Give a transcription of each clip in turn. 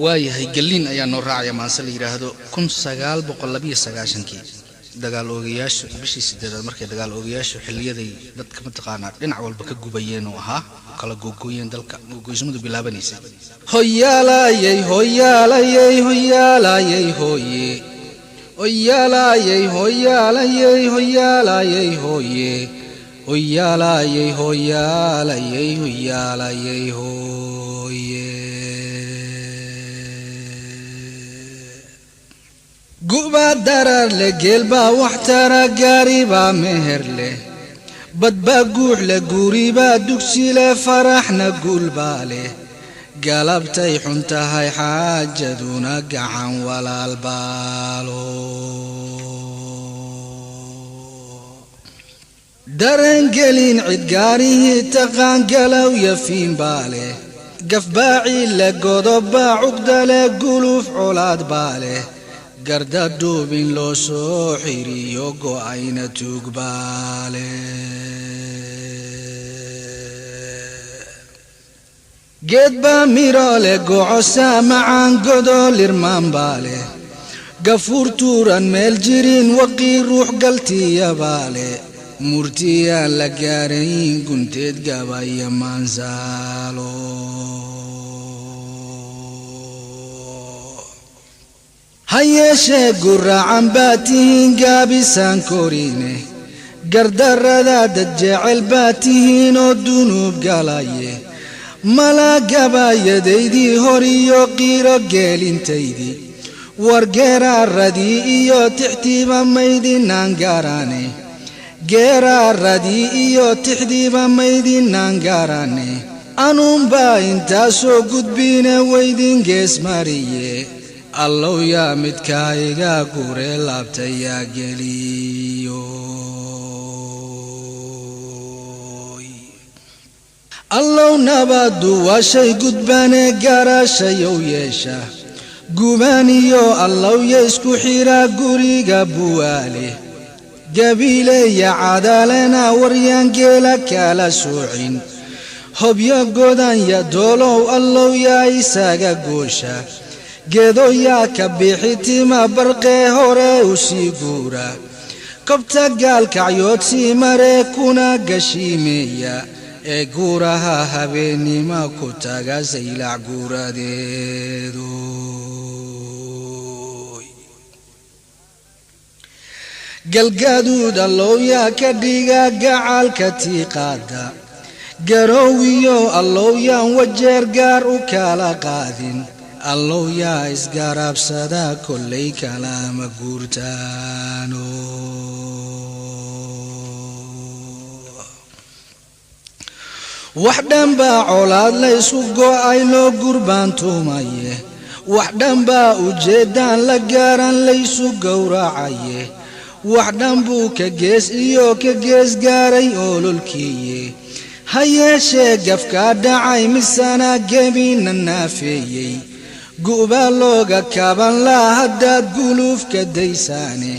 waayahay galin ayaa noo raacaya maanta la yiraahdo 1929 dagaal oogayaashu bishii 8 markay dagaal oogayaashu xilliyaday dadka mataqaana dhinac walba ka gubayeen oo ahaa kala googooyeen dalka googooysmadu bilaabanaysa hoyaalayay hoyaalayay hoyaalayay hoye hoyaalayay hoyaalayay hoyaalayay hoye hoyaalayay hoyaalayay hoyaalayay hoye guba darar le gelba waxtara gaariba meherle badba guux le guriba dugsi le faraxna gulbaale galabtay xuntahay xaajaduna gacan walaal baalo dareen gelin cid gaarihi taqaan galow yafiin baale gafbaaci le godoba cugda le guluf colaad baale garda duubin loo soo xiriyo go'ayna tuugbaale geedba miro le gocosa macaan godol irmaan baale gafuur tuuran meel jirin waqii ruux galtiya baale murtiyaan la gaarayn gunteed gabaya maansaalo hayeeshee guraacan baa tihiin gaabisaan korine gardarrada dad jecel baa tihiin oo dunuub galaye mala gabayadaydii hor iyo qiiro geelintaydii wargeeraaradii iyo tixdiiba maydinaan gaarane geeraaradii iyo tixdiiba maydinaan gaarane anuunbaa intaasoo gudbiina weydin gees mariye allow yaa midkaa iga gure laabtayaa geliyo allow nabadu waa shay gudbane garashayow yeesha gubaaniyo allow ya isku xira guriga buwaale gabiileya cadaalena waryaan geela kala soocin hobyo godan ya doolow allow yaa isaga goosha geedo yaa ka bixitima barqee hore u sii guura kobta gaalkacyood sii mare kuna gashiimeeya ee guuraha habeenima ku taga saylac guuradeedu galgaduud allow yaa ka dhiga gacalka tiiqaada garoowiyo allow yaan wajeer gaar u kala qaadin allow yaa isgaraabsada kollay kalaama guurtaano wax dhanbaa colaad la isku go'ay loo gurbaantuumaye wax dhanbaa ujeeddaan la gaaran laysu gowracaye wax dhan buu ka gees iyo ka gees gaaray ololkiiye hayeeshee gafkaa dhacay misana gebina naafeeyey gu'baa looga kaban laa haddaad guluufka daysaane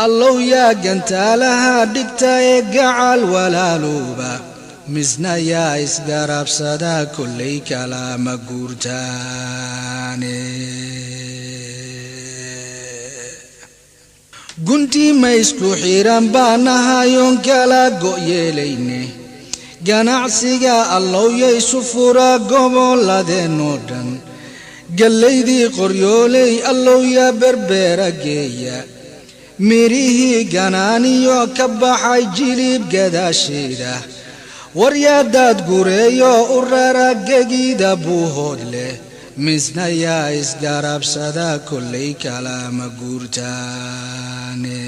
allow yaa gantaalaha dhigta ee gacal walaaluuba misna yaa isgaraabsada kollay kalaama guurtaane guntii ma isku xiran baa nahayoon kala go'yeelayne ganacsiga allow yaysu furaa gobolladeenoo dhan gallaydii qoryooley allow yaa berbeera geeya mirihii ganaaniyo ka baxay jilib gadaasheeda waryaadaad gureeyo u rara gegida buuhood leh misna yaa isgaraabsada kollay kalaama guurtaane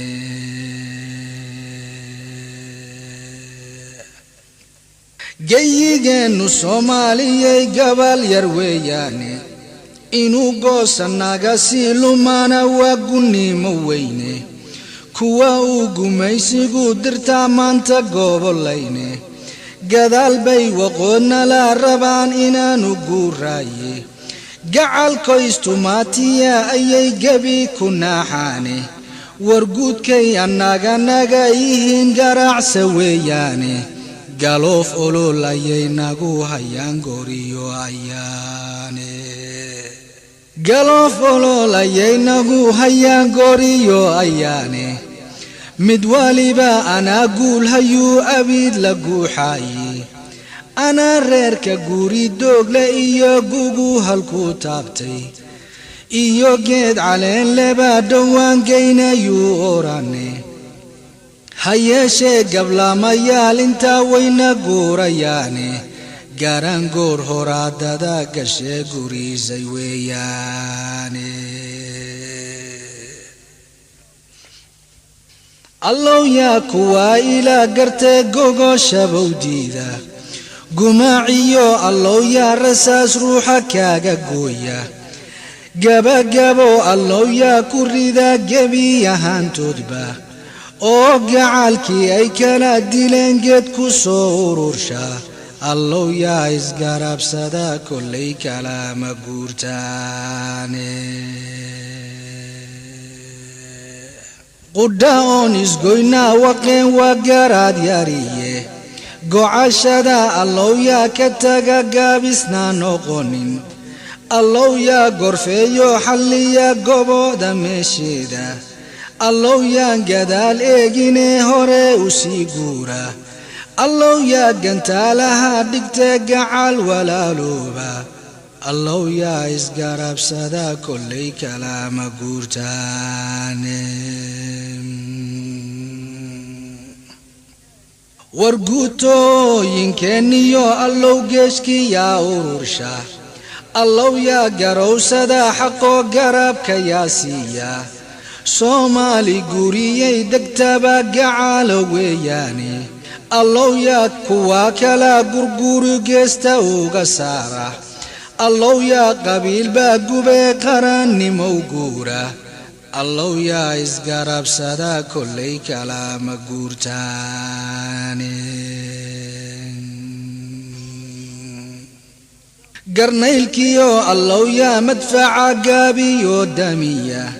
geyigeennu soomaaliyey gabal yar weeyaane inuu goosanaga sii lumana waa gunnimo weyne kuwa uu gumaysigu dirtaa maanta gobolayne gadaal bay waqoodna la rabaan inaanu guuraaye gacalkoystumaatiya ayay gebi ku naaxaane warguudkay annaga naga yihiin garaacsa weeyaane galoof olol ayay nagu hayaan goriyo ayaane قالوا فلول أيينغو هيا قوريو أياني مدوالي با أنا أقول هيو أبيد لقو حاي أنا ريرك قوري دوغ إيو قوقو هالكو تابتي إيو قيد علين لبا دوان قينا يو أوراني هيا شي قبل ما يال انتا وينا قورياني قارن قور هوراد دا قشي قوري زيوياني الله يا كوا إلى قرتي قوغو شبو ديدا قماعيو الله يا رساس روحك يا قويا قبا قبو الله يا كريدا قبي يهان تدبا اوقعالكي اي كلا ديلين قد كسور ورشا الله يا إزقارب صدا كل كلام قورتاني قداون إزقوينا وقين وقراد ياريه قعشدا الله يا كتاقا قابسنا نقونين الله يا قرفيو حليا قبو دمشيدا الله يا قدال إيجيني هوري وسيقورا الله يا قنتالها دقتك عال ولا لوبا الله يا إزقارب صدا كل كلام قورتاني ورقوتو ينكنيو الله قشكي يا أورشا الله يا قرو صدا حقو قربك يا سيا صومالي قوري دقتبا قعال وياني الله يا كواكلا قرقور قستا وقسارة الله يا قبيل باقو بقراني موقورة الله يا إزقارب صدا كل كلام قورتاني قرنيلكيو الله يا مدفع قابيو دمية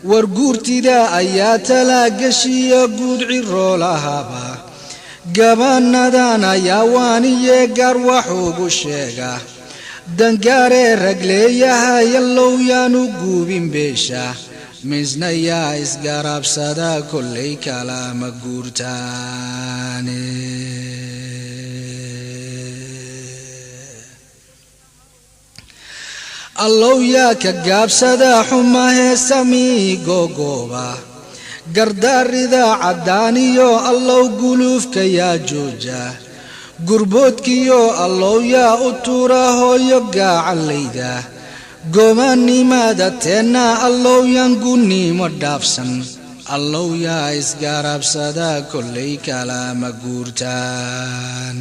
ورقورتي دا ايات لا قشي قود عرو لهابا قبان ندانا ياواني قروحو قشيقا دنقاري رقلي ياها يلو يا نقوبين بيشا مزنا يا إزقارب صدا كل كلام قورتاني الله يا كقاب صدا حماه سمي قوقوبا قردار رضا عدانيو الله قلوفك يا جوجا قربوتك يو الله يا أطوره يقع عليدا قوماني مادتنا الله ينقوني مدافسن الله يا إزقارب صدا كل كلام قورتاني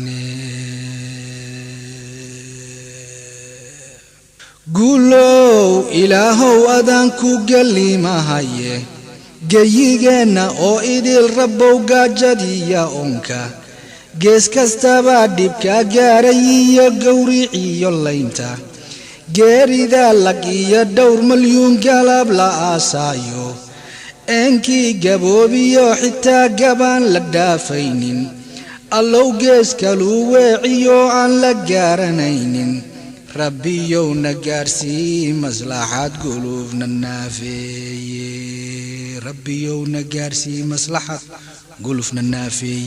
قولوا إلهو أذانكو قلي ما هايه جيجنا أو إدي الرب وقاجدي يا أنكا جيس كستابا ديبكا جاري يا قوري يولينتا جاري ذالك يا دور مليون قلب لا آسايو انكي قبوبي يو حتى قبان لدافينين الله جيس كالو وعيو عن لقارنين ربي يو نقارسي مصلحة قلوبنا النافي ربي يو نقارسي مصلحة قلوبنا النافي